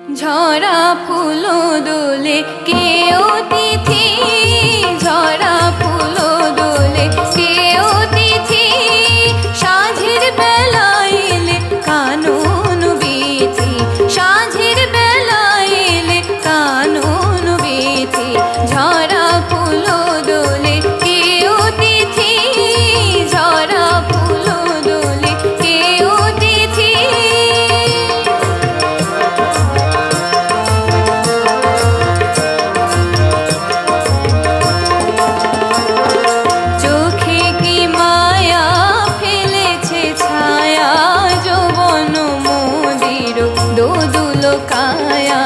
ঝরা ফুল দোলে কে অতিথি, ঝরা ফুল দোলে কে অতিথি, সাঁঝের বেলা এলে কানন বিথি, সাঁঝের বেলা এলে কানন বিথি। ঝরা ফুল দোলে কে অতিথি, ঝরা ফুল দোলে কে অতিথি। চোখে কি মায়া ফেলেছে ছায়া, যৌবন মোদির দোদুল কায়া,